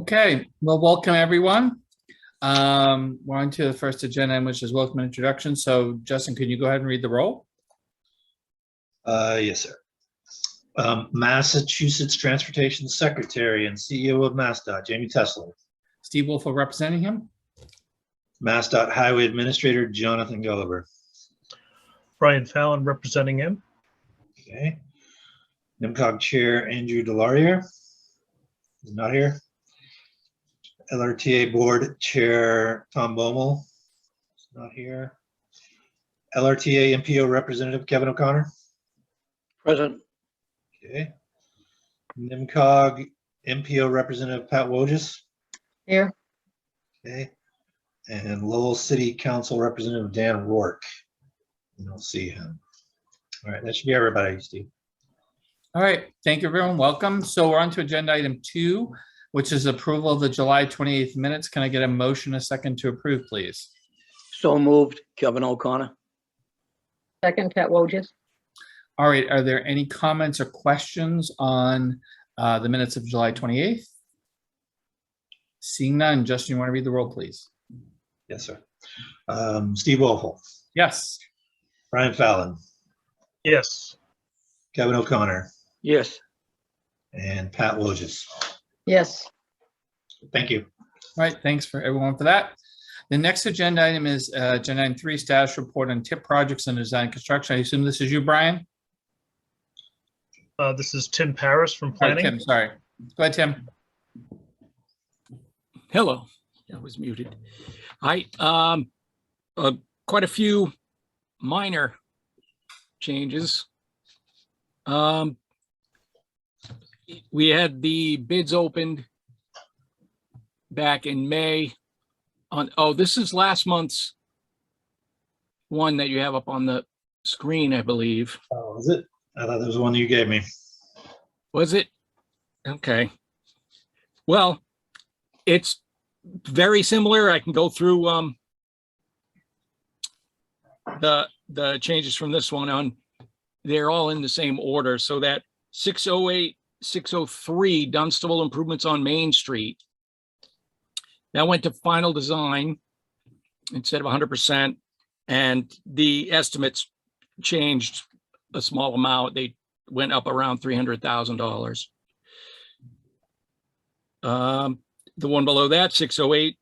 Okay, well, welcome everyone. We're on to the first agenda, which is welcome and introduction. So Justin, could you go ahead and read the roll? Yes, sir. Massachusetts Transportation Secretary and CEO of MassDOT, Jamie Tesler. Steve Wolf representing him. MassDOT Highway Administrator, Jonathan Gulliver. Brian Fallon representing him. Okay. NIMCOG Chair, Andrew Delarier. He's not here. LRTA Board Chair, Tom Baumel. He's not here. LRTA MPO Representative, Kevin O'Connor. Present. Okay. NIMCOG MPO Representative, Pat Wojcik. Here. Okay. And Lowell City Council Representative, Dan Rourke. You don't see him. All right, that should be everybody, Steve. All right, thank you everyone, welcome. So we're on to agenda item 2, which is approval of the July 28th minutes. Can I get a motion, a second to approve, please? So moved, Kevin O'Connor. Second, Pat Wojcik. All right, are there any comments or questions on the minutes of July 28th? Seeing none, Justin, you want to read the roll, please? Yes, sir. Steve Woelfel, Yes. Brian Fallon, Yes. Kevin O'Connor, Yes. and Pat Wojcik. Yes. Thank you. All right, thanks for everyone for that. The next agenda item is agenda item 3, status report on TIP projects and design construction. I assume this is you, Brian? This is Tim Paris from Sorry, Planning. Tim, sorry. Go ahead, Tim. Hello, I was muted. Quite a few minor changes. We had the bids opened back in May on, this is last month's one that you have up on the screen, I believe. Oh, is it? I thought there was one you gave me. Was it? Okay. Well, it's very similar. I can go through the changes from this one on. They're all in the same order. So that 608, 603 Dunstable improvements on Main Street. That went to final design instead of 100%. And the estimates changed a small amount. They went up around $300,000. The one below that, 608,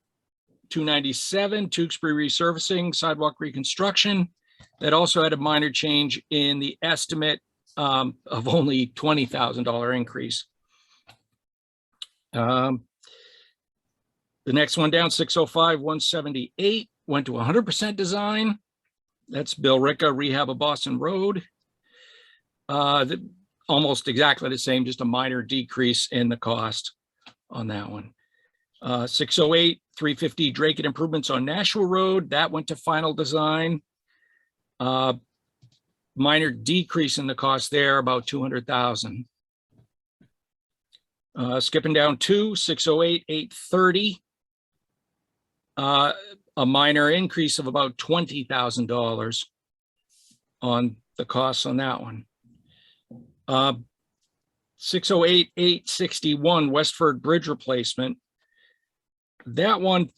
297, Tewksbury resurfacing, sidewalk reconstruction. That also had a minor change in the estimate of only $20,000 increase. The next one down, 605, 178, went to 100% design. That's Bill Ricca, rehab of Boston Road. Almost exactly the same, just a minor decrease in the cost on that one. 608, 350 Drake improvements on Nashua Road. That went to final design. Minor decrease in the cost there, about $200,000. Skipping down to 608, 830. A minor increase of about $20,000 on the costs on that one. 608, 861 Westford Bridge replacement. That one,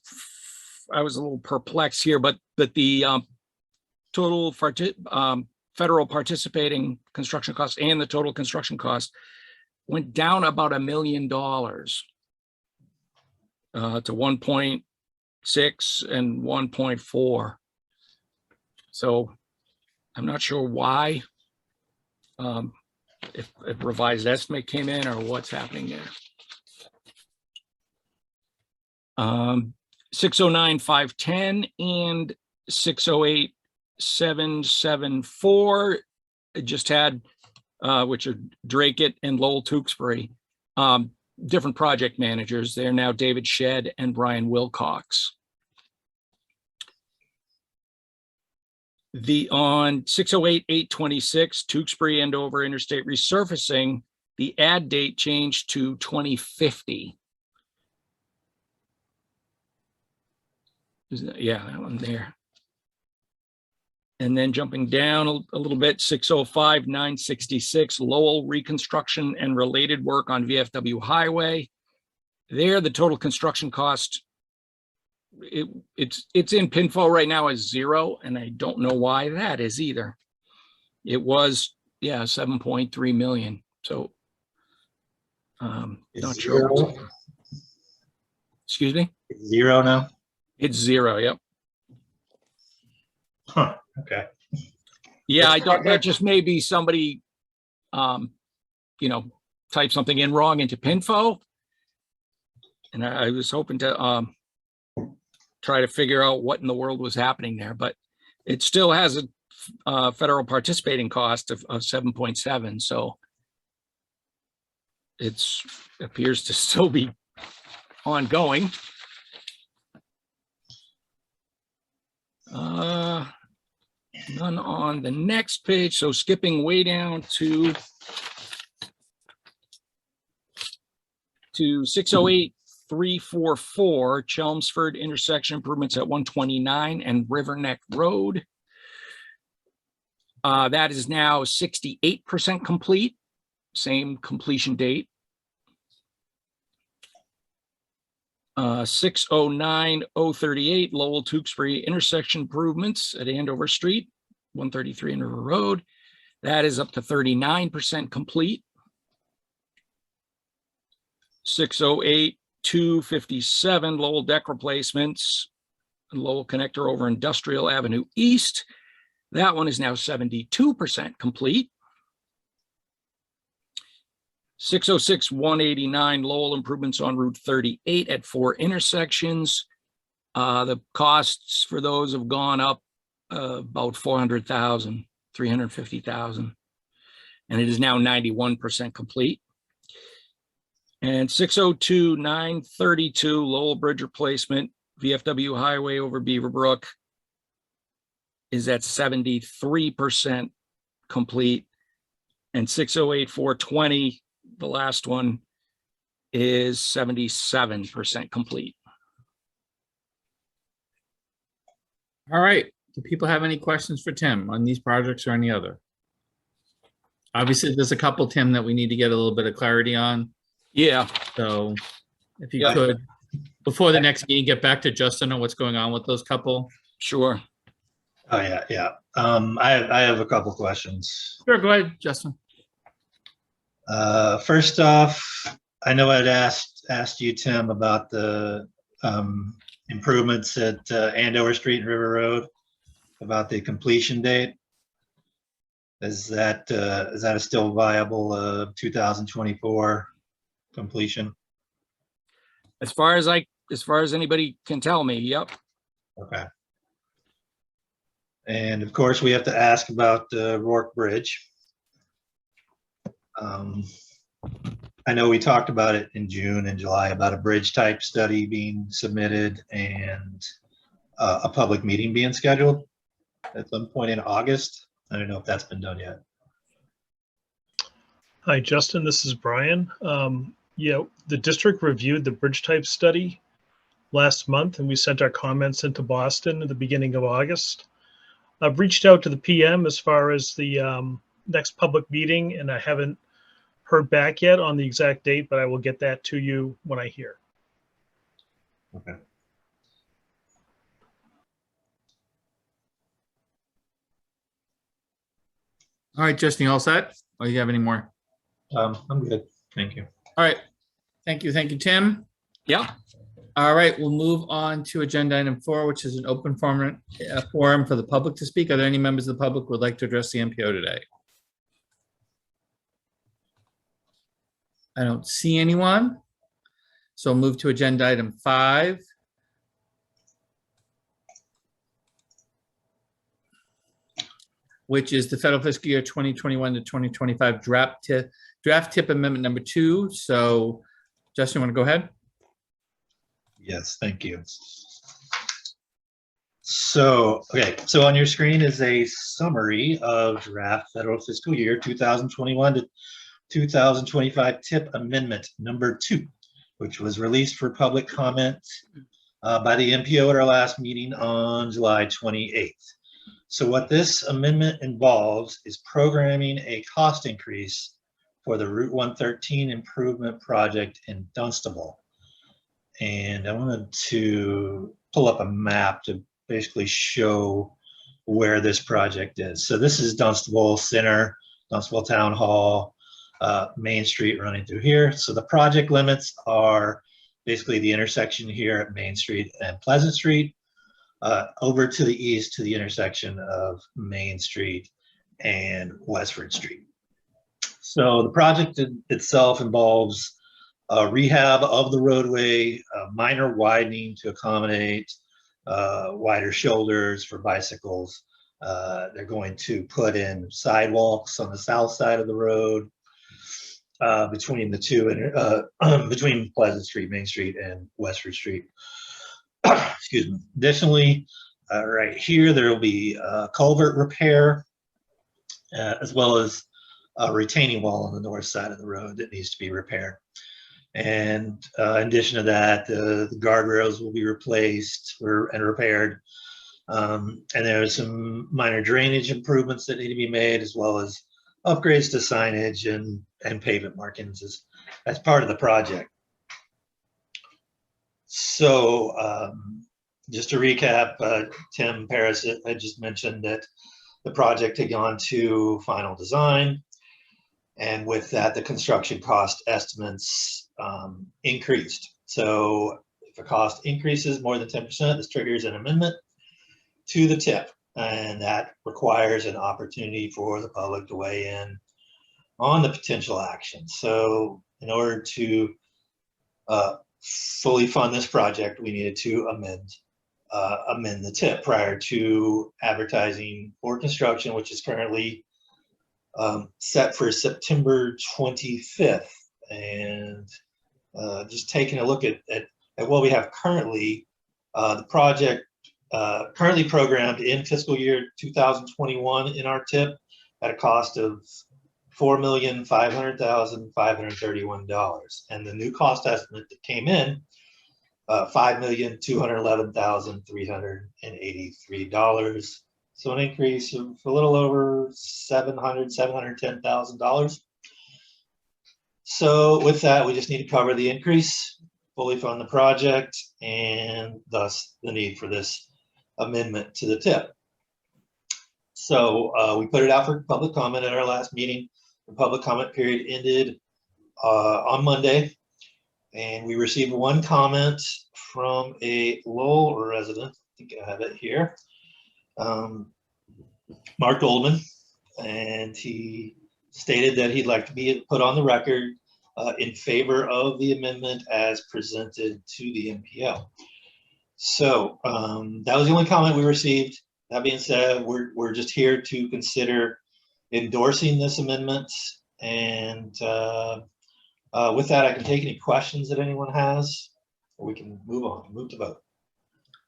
I was a little perplexed here, but the total federal participating construction costs and the total construction cost went down about $1 million to 1.6 and 1.4. So I'm not sure why, if revised estimate came in or what's happening there. 609, 510 and 608, 774 just had, which are Drake and Lowell Tewksbury, different project managers. They're now David Shedd and Brian Wilcox. On 608, 826 Tewksbury Andover Interstate resurfacing, the add date changed to 2050. Yeah, that one there. And then jumping down a little bit, 605, 966 Lowell reconstruction and related work on VFW Highway. There, the total construction cost, it's in pinfall right now as 0, and I don't know why that is either. It was, yeah, 7.3 million. So not sure. Zero? Excuse me? It's 0 now? It's 0. Yep. Huh, okay. Yeah, I don't, that just may be somebody, type something in wrong into Pinfo. And I was hoping to try to figure out what in the world was happening there, but it still has a federal participating cost of 7.7. So it appears to still be ongoing. None on the next page. So skipping way down to 608344 Chelmsford intersection improvements at 129 and River Neck Road. That is now 68% complete, same completion date. 609038 Lowell Tewksbury intersection improvements at Andover Street, 133 River Road. That is up to 39% complete. 608257 Lowell deck replacements, Lowell connector over Industrial Avenue East. That one is now 72% complete. 606189 Lowell improvements on Route 38 at 4 intersections. The costs for those have gone up about 400,000, 350,000, and it is now 91% complete. And 602932 Lowell bridge replacement, VFW highway over Beaverbrook, is at 73% complete. And 608420, the last one, is 77% complete. All right. Do people have any questions for Tim on these projects or any other? Obviously, there's a couple, Tim, that we need to get a little bit of clarity on. Yeah. So if you Yeah. could, before the next meeting, get back to Justin on what's going on with those couple. Sure. Oh, yeah. I have a couple questions. Sure, go ahead, Justin. First off, I know I'd asked you, Tim, about the improvements at Andover Street and River Road, about the completion date. Is that a still viable 2024 completion? As far as anybody can tell me, yep. Okay. And of course, we have to ask about the Rourke Bridge. I know we talked about it in June and July about a bridge type study being submitted and a public meeting being scheduled at some point in August. I don't know if that's been done yet. Hi, Justin, this is Brian. Yeah, the district reviewed the bridge type study last month, and we sent our comments into Boston at the beginning of August. I've reached out to the PM as far as the next public meeting, and I haven't heard back yet on the exact date, but I will get that to you when I hear. Okay. All right, Justin, you all set? Or you have any more? I'm good. Thank you. All right. Thank you, Tim. Yeah. All right, we'll move on to agenda item 4, which is an open forum for the public to speak. Are there any members of the public who would like to address the MPO today? I don't see anyone. So I'll move to agenda item 5. Which is the federal fiscal year 2021 to 2025 draft tip amendment number 2. So Justin, you want to go ahead? Yes, thank you. So, okay, so on your screen is a summary of draft federal fiscal year 2021 to 2025 tip amendment number 2, which was released for public comment by the MPO at our last meeting on July 28th. So what this amendment involves is programming a cost increase for the Route 113 improvement project in Dunstable. And I wanted to pull up a map to basically show where this project is. So this is Dunstable Center, Dunstable Town Hall, Main Street running through here. So the project limits are basically the intersection here at Main Street and Pleasant Street, over to the east to the intersection of Main Street and Westford Street. So the project itself involves rehab of the roadway, minor widening to accommodate wider shoulders for bicycles. They're going to put in sidewalks on the south side of the road between the two, between Pleasant Street, Main Street, and Westford Street. Excuse me. Additionally, right here, there will be culvert repair, as well as a retaining wall on the north side of the road that needs to be repaired. And in addition to that, the guardrails will be replaced and repaired. And there's some minor drainage improvements that need to be made, as well as upgrades to signage and pavement markings as part of the project. So just to recap, Tim Paris had just mentioned that the project had gone to final design. And with that, the construction cost estimates increased. So if a cost increases more than 10%, this triggers an amendment to the tip. And that requires an opportunity for the public to weigh in on the potential action. So in order to fully fund this project, we needed to amend the tip prior to advertising for construction, which is currently set for September 25th. And just taking a look at what we have currently, the project currently programmed in fiscal year 2021 in our tip at a cost of $4,500,531. And the new cost estimate that came in, $5,211,383. So an increase of a little over $710,000. So with that, we just need to cover the increase, fully fund the project, and thus the need for this amendment to the tip. So we put it out for public comment at our last meeting. The public comment period ended on Monday, and we received one comment from a Lowell resident. I think I have it here. Mark Goldman, and he stated that he'd like to be put on the record in favor of the amendment as presented to the MPO. So that was the only comment we received. That being said, we're just here to consider endorsing this amendment. And with that, I can take any questions that anyone has, or we can move to vote.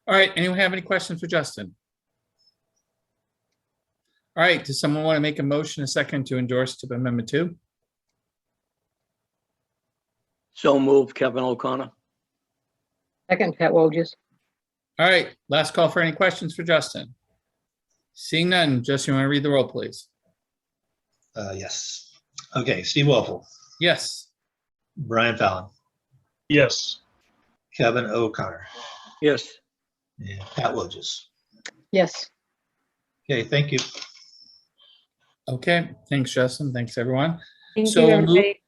All right, anyone have any questions for Justin? All right, does someone want to make a motion, a second, to endorse tip amendment 2? So moved, Kevin O'Connor. Second, Pat Wojcik. All right, last call for any questions for Justin. Seeing none, Justin, you want to read the roll, please? Yes. Okay, Steve Woelfel, Yes. Brian Fallon, Yes. Kevin O'Connor, Yes. and Pat Wojcik. Yes. Okay, thank you. Okay, thanks, Justin. Thanks, everyone. Thank So you, we'll move- everybody.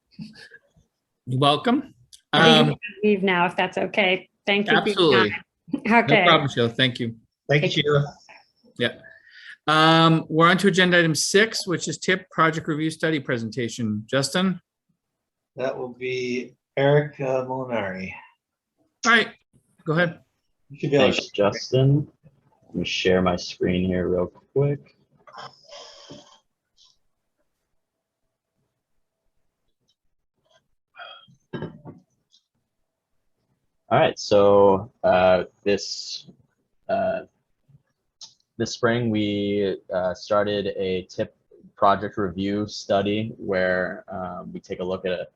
You're welcome. I think we can leave now, if that's okay. Thank you. for your Absolutely. time. No Okay. problem, Sheila. Thank you. Thank you, Sheila. Yeah. We're on to agenda item 6, which is tip project review study presentation. Justin? That will be Eric Molinari. All right, go ahead. You should be able to- Thanks, Justin. Let me share my screen here real quick. All right, so this spring we started a tip project review study where we take a look at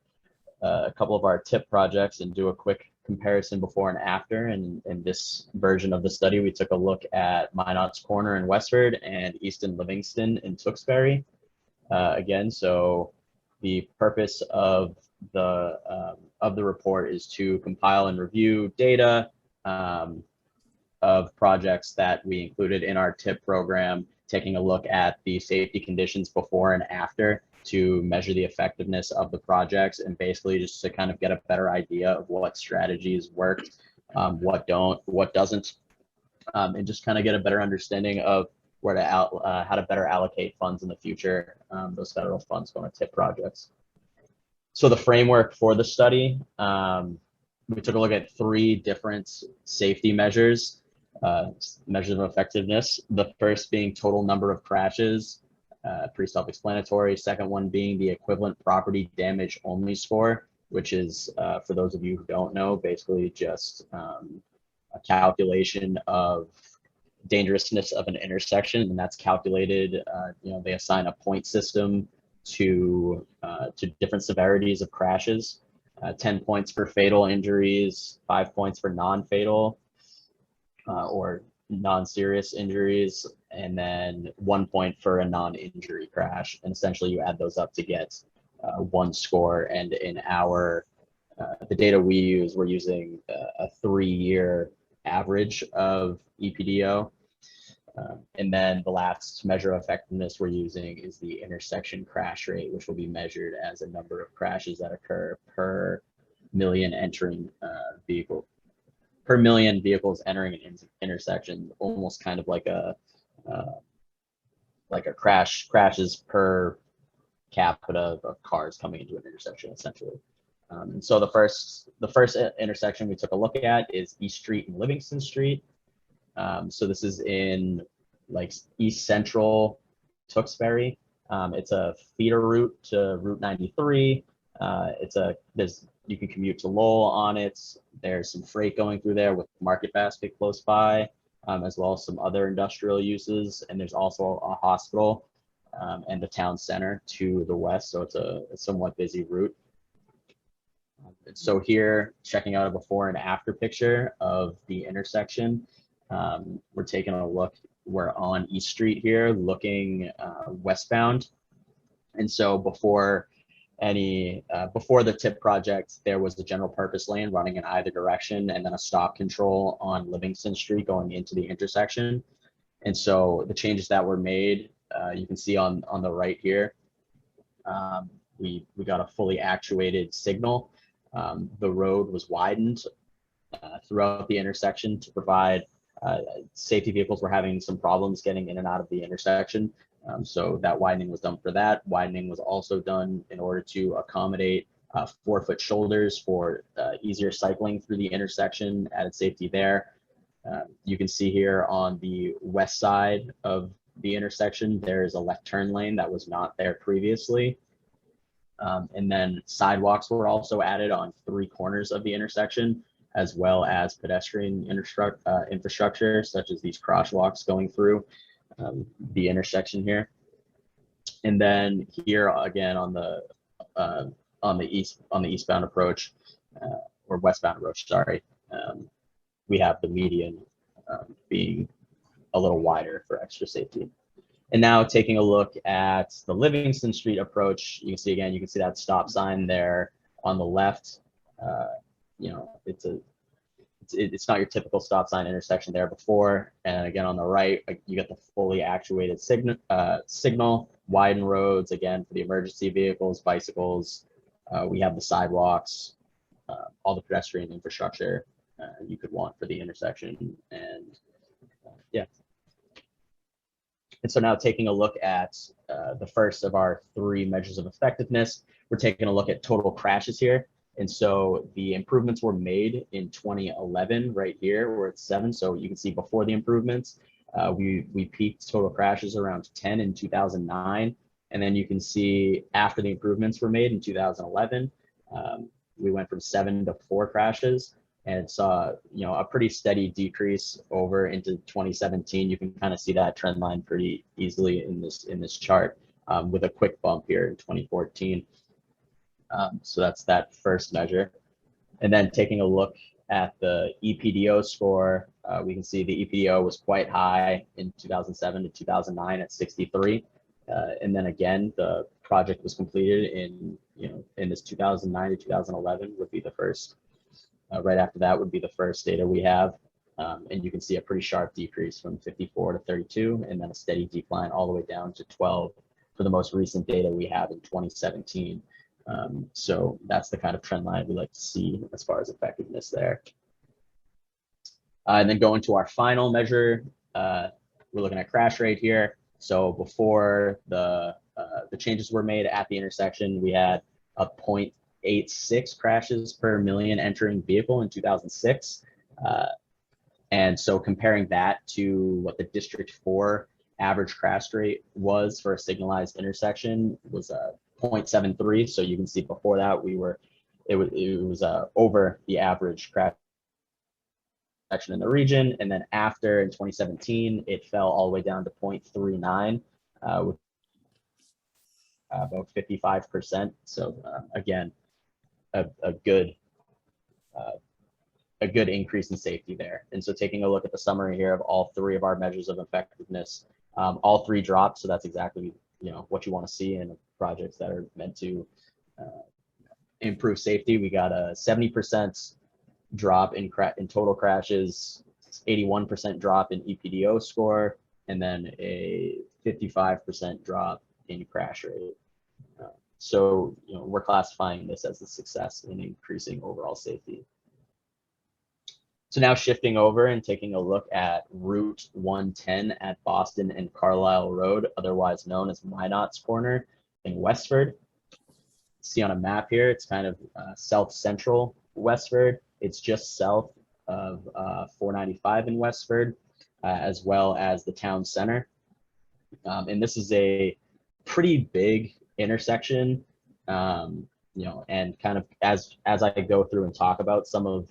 a couple of our tip projects and do a quick comparison before and after. And in this version of the study, we took a look at Minot's Corner in Westford and East and Livingston in Tewksbury. Again, so the purpose of the report is to compile and review data of projects that we included in our TIP program, taking a look at the safety conditions before and after to measure the effectiveness of the projects, and basically just to kind of get a better idea of what strategies worked, what doesn't, and just kind of get a better understanding of where to how to better allocate funds in the future, those federal funds going to TIP projects. So the framework for the study, we took a look at 3 different safety measures, measures of effectiveness. The first being total number of crashes, pretty self-explanatory. Second one being the equivalent property damage only score, which is, for those of you who don't know, basically just a calculation of dangerousness of an intersection, and that's calculated. They assign a point system to different severities of crashes. 10 points for fatal injuries, 5 points for non-fatal or non-serious injuries, and then 1 point for a non-injury crash. And essentially, you add those up to get 1 score. And in the data we use, we're using a 3-year average of EPDO. And then the last measure of effectiveness we're using is the intersection crash rate, which will be measured as a number of crashes that occur per million per million vehicles entering an intersection, almost kind of like a crashes per capita of cars coming into an intersection, essentially. And so the first intersection we took a look at is East Street and Livingston Street. So this is in like East Central Tewksbury. It's a feeder route to Route 93. You can commute to Lowell on it. There's some freight going through there with Market Basket close by, as well as some other industrial uses. And there's also a hospital and the town center to the west. So it's a somewhat busy route. So here, checking out a before and after picture of the intersection. We're taking a look, we're on East Street here, looking westbound. And so before the TIP project, there was the general purpose lane running in either direction, and then a stop control on Livingston Street going into the intersection. And so the changes that were made, you can see on the right here, we got a fully actuated signal. The road was widened throughout the intersection to provide safety vehicles were having some problems getting in and out of the intersection. So that widening was done for that. Widening was also done in order to accommodate 4-foot shoulders for easier cycling through the intersection, added safety there. You can see here on the west side of the intersection, there is a left turn lane that was not there previously. And then sidewalks were also added on 3 corners of the intersection, as well as pedestrian infrastructure, such as these crosswalks going through the intersection here. And then here again on the eastbound approach, or westbound approach, sorry, we have the median being a little wider for extra safety. And now taking a look at the Livingston Street approach, you can see that stop sign there on the left. It's not your typical stop sign intersection there before. And again, on the right, you get the fully actuated signal, widen roads, again, for the emergency vehicles, bicycles. We have the sidewalks, all the pedestrian infrastructure you could want for the intersection. And yeah. And so now taking a look at the first of our 3 measures of effectiveness, we're taking a look at total crashes here. And so the improvements were made in 2011 right here, we're at 7. So you can see before the improvements, we peaked total crashes around 10 in 2009. And then you can see after the improvements were made in 2011, we went from 7 to 4 crashes, and saw a pretty steady decrease over into 2017. You can kind of see that trend line pretty easily in this chart, with a quick bump here in 2014. So that's that first measure. And then taking a look at the EPDO score, we can see the EPDO was quite high in 2007 to 2009 at 63. And then again, the project was completed in this 2009 to 2011 would be the first. Right after that would be the first data we have. And you can see a pretty sharp decrease from 54 to 32, and then a steady decline all the way down to 12 for the most recent data we have in 2017. So that's the kind of trend line we like to see as far as effectiveness there. And then going to our final measure, we're looking at crash rate here. So before the changes were made at the intersection, we had a 0.86 crashes per million entering vehicle in 2006. And so comparing that to what the District 4 average crash rate was for a signalized intersection was 0.73. So you can see before that it was over the average crash in the region, and then after in 2017 it fell all the way down to 0.39, with about 55%. So again, a good increase in safety there. And so taking a look at the summary here of all three of our measures of effectiveness, all three dropped. So that's exactly what you want to see in projects that are meant to improve safety. We got a 70% drop in total crashes, 81% drop in EPDO score, and then a 55% drop in crash rate. So we're classifying this as a success in increasing overall safety. So now shifting over and taking a look at Route 110 at Boston and Carlisle Road, otherwise known as Minot's Corner in Westford. See on a map here, it's kind of south central Westford. It's just south of 495 in Westford, as well as the town center. And this is a pretty big intersection, and kind of as I go through and talk about some of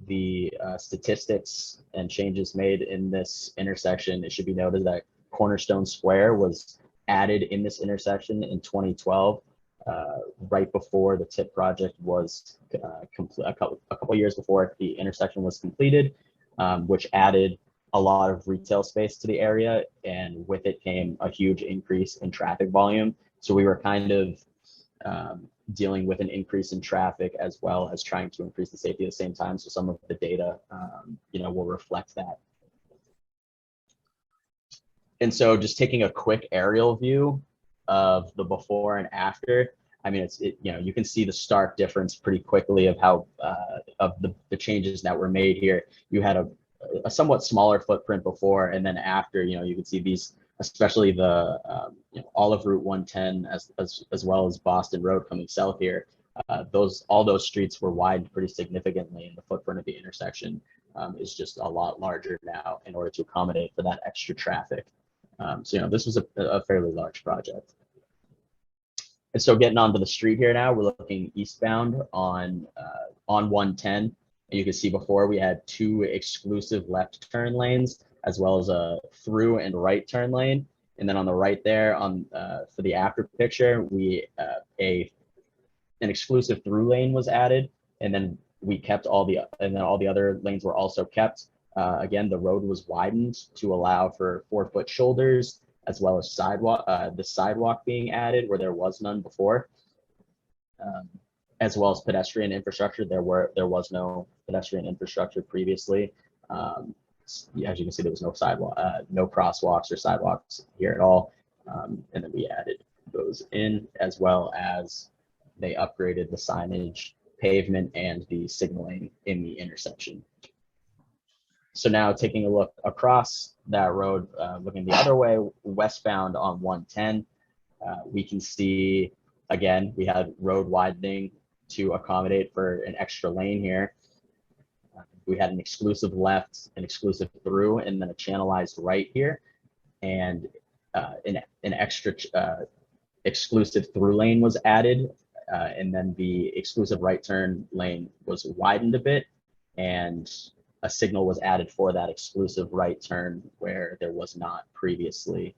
the statistics and changes made in this intersection, it should be noted that Cornerstone Square was added in this intersection in 2012. Right before the TIP project was a couple years before the intersection was completed, which added a lot of retail space to the area, and with it came a huge increase in traffic volume. So we were kind of dealing with an increase in traffic as well as trying to increase the safety at the same time. So some of the data, will reflect that. And so just taking a quick aerial view of the before and after, I mean, you can see the stark difference pretty quickly of how of the changes that were made here. You had a somewhat smaller footprint before, and then after, you can see these, especially the all of Route 110 as well as Boston Road coming south here. All those streets were widened pretty significantly, and the footprint of the intersection is just a lot larger now in order to accommodate for that extra traffic. So this was a fairly large project. And so getting onto the street here now, we're looking eastbound on 110. And you can see before we had two exclusive left turn lanes, as well as a through and right turn lane. And then on the right there, for the after picture, an exclusive through lane was added, and then we kept all the other lanes were also kept. Again, the road was widened to allow for 4-foot shoulders, as well as the sidewalk being added where there was none before, as well as pedestrian infrastructure. There was no pedestrian infrastructure previously. As you can see, there was no sidewalk, no crosswalks or sidewalks here at all. And then we added those in, as well as they upgraded the signage, pavement, and the signaling in the intersection. So now taking a look across that road, looking the other way, westbound on 110, we can see, again, we had road widening to accommodate for an extra lane here. We had an exclusive left, an exclusive through, and then a channelized right here. And an extra exclusive through lane was added. And then the exclusive right turn lane was widened a bit, and a signal was added for that exclusive right turn where there was not previously.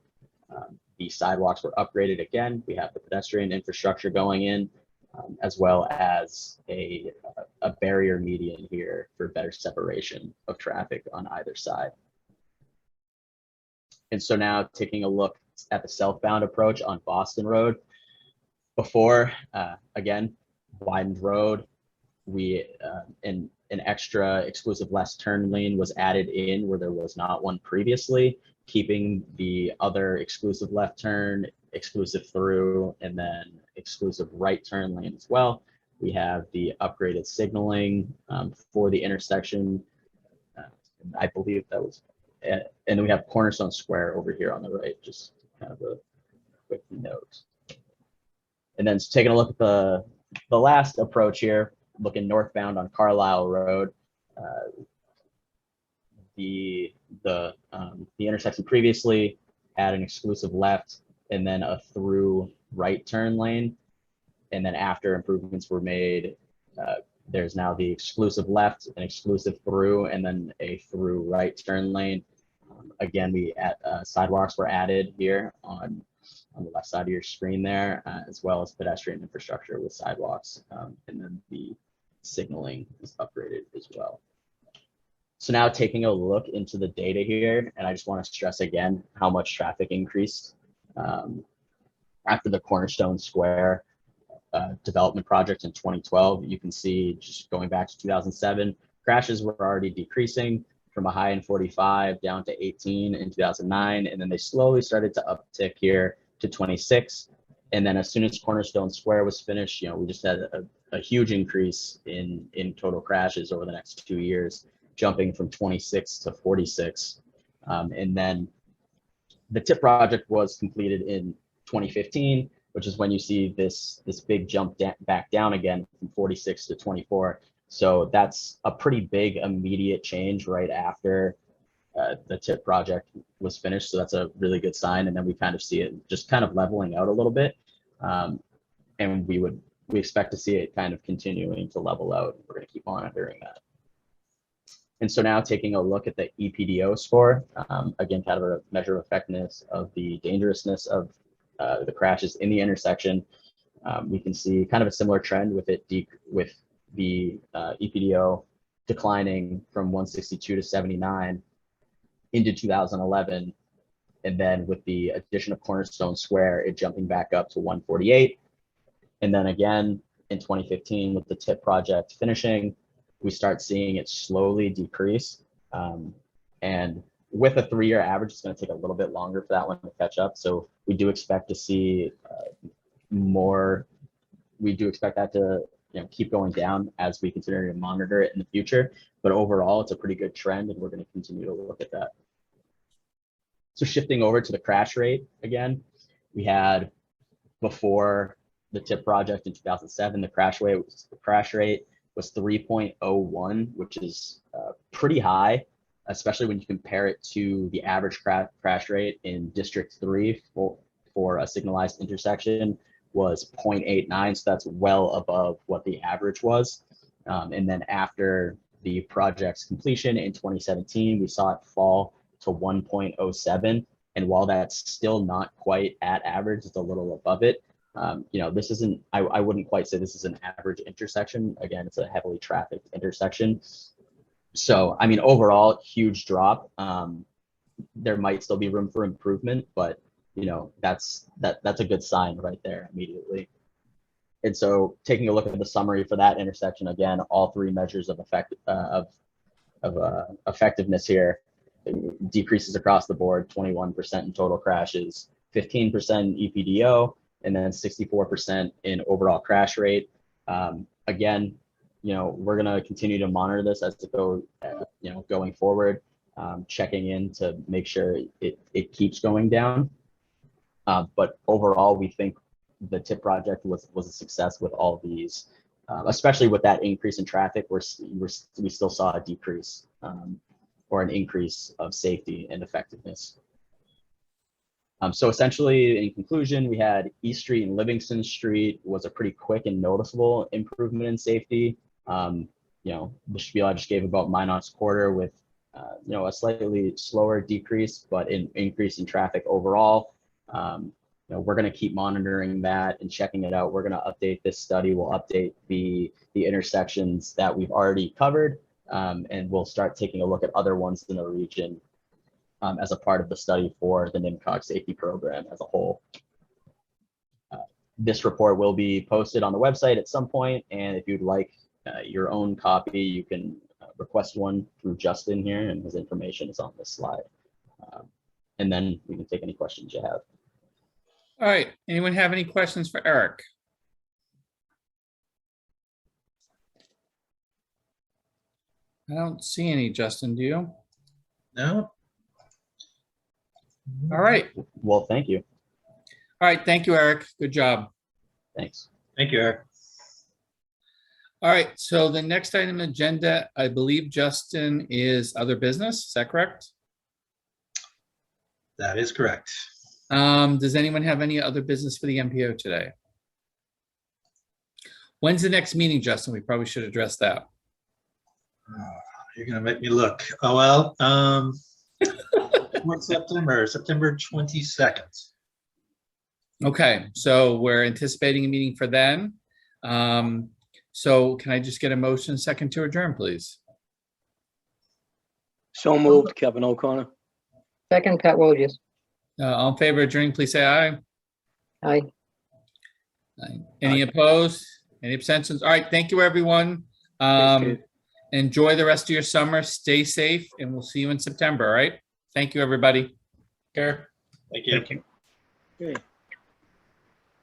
The sidewalks were upgraded again. We have the pedestrian infrastructure going in, as well as a barrier median here for better separation of traffic on either side. And so now taking a look at the southbound approach on Boston Road. Before, again, widened road, an extra exclusive left turn lane was added in where there was not one previously, keeping the other exclusive left turn, exclusive through, and then exclusive right turn lane as well. We have the upgraded signaling for the intersection. I believe that was, and then we have Cornerstone Square over here on the right, just kind of a quick note. And then taking a look at the last approach here, looking northbound on Carlisle Road, the intersection previously had an exclusive left and then a through right turn lane. And then after improvements were made, there's now the exclusive left, an exclusive through, and then a through right turn lane. Again, sidewalks were added here on the left side of your screen there, as well as pedestrian infrastructure with sidewalks, and then the signaling is upgraded as well. So now taking a look into the data here, and I just want to stress again how much traffic increased after the Cornerstone Square development project in 2012. You can see, just going back to 2007, crashes were already decreasing from a high in 45 down to 18 in 2009, and then they slowly started to uptick here to 26. And then as soon as Cornerstone Square was finished, we just had a huge increase in total crashes over the next 2 years, jumping from 26 to 46. And then the TIP project was completed in 2015, which is when you see this big jump back down again from 46 to 24. So that's a pretty big immediate change right after the TIP project was finished. So that's a really good sign. And then we kind of see it just kind of leveling out a little bit. And we expect to see it kind of continuing to level out. We're going to keep monitoring that. And so now taking a look at the EPDO score, again, kind of a measure of effectiveness of the dangerousness of the crashes in the intersection. We can see kind of a similar trend with the EPDO declining from 162 to 79 into 2011. And then with the addition of Cornerstone Square, it jumping back up to 148. And then again, in 2015, with the TIP project finishing, we start seeing it slowly decrease. And with a 3-year average, it's going to take a little bit longer for that one to catch up. So we do expect to see more. We do expect that to keep going down as we continue to monitor it in the future. But overall, it's a pretty good trend, and we're going to continue to look at that. So shifting over to the crash rate again, we had before the TIP project in 2007, the crash rate was 3.01, which is pretty high, especially when you compare it to the average crash rate in District 3 for a signalized intersection was 0.89. So that's well above what the average was. And then after the project's completion in 2017, we saw it fall to 1.07. And while that's still not quite at average, it's a little above it. This isn't, I wouldn't quite say this is an average intersection. Again, it's a heavily trafficked intersection. So, I mean, overall, huge drop. There might still be room for improvement, but that's a good sign right there immediately. And so taking a look at the summary for that intersection, again, all 3 measures of effectiveness here, decreases across the board, 21% in total crashes, 15% in EPDO, and then 64% in overall crash rate. Again, we're going to continue to monitor this as it goes, going forward, checking in to make sure it keeps going down. But overall, we think the TIP project was a success with all these, especially with that increase in traffic. We still saw a decrease or an increase of safety and effectiveness. So essentially, in conclusion, we had East Street and Livingston Street was a pretty quick and noticeable improvement in safety. The spiel I just gave about Minot's quarter with, a slightly slower decrease, but an increase in traffic overall. We're going to keep monitoring that and checking it out. We're going to update this study. We'll update the intersections that we've already covered, and we'll start taking a look at other ones in the region as a part of the study for the NIMCOG safety program as a whole. This report will be posted on the website at some point, and if you'd like your own copy, you can request one through Justin here, and his information is on this slide. And then we can take any questions you have. All right, anyone have any questions for Eric? I don't see any, Justin, do you? No? All right, Well, thank you. all right, thank you, Eric. Good job. Thanks. Thank you, Eric. All right, so the next item on the agenda, I believe, Justin, is other business. Is that correct? That is correct. Does anyone have any other business for the MPO today? When's the next meeting, Justin? We probably should address that. You're gonna make me look. Oh, well, what September 22nd. Okay, so we're anticipating a meeting for then. So can I just get a motion second to adjourn, please? So moved, Kevin O'Connor. Second, Pat Wojcik. All in favor of adjourning, please say aye. Aye. Aye. Any opposed? Any abstentions? All right, thank you, everyone. Steve. Enjoy the rest of your summer. Stay safe, and we'll see you in September, all right? Thank you, everybody. Care. Thank you. Thank you. Okay.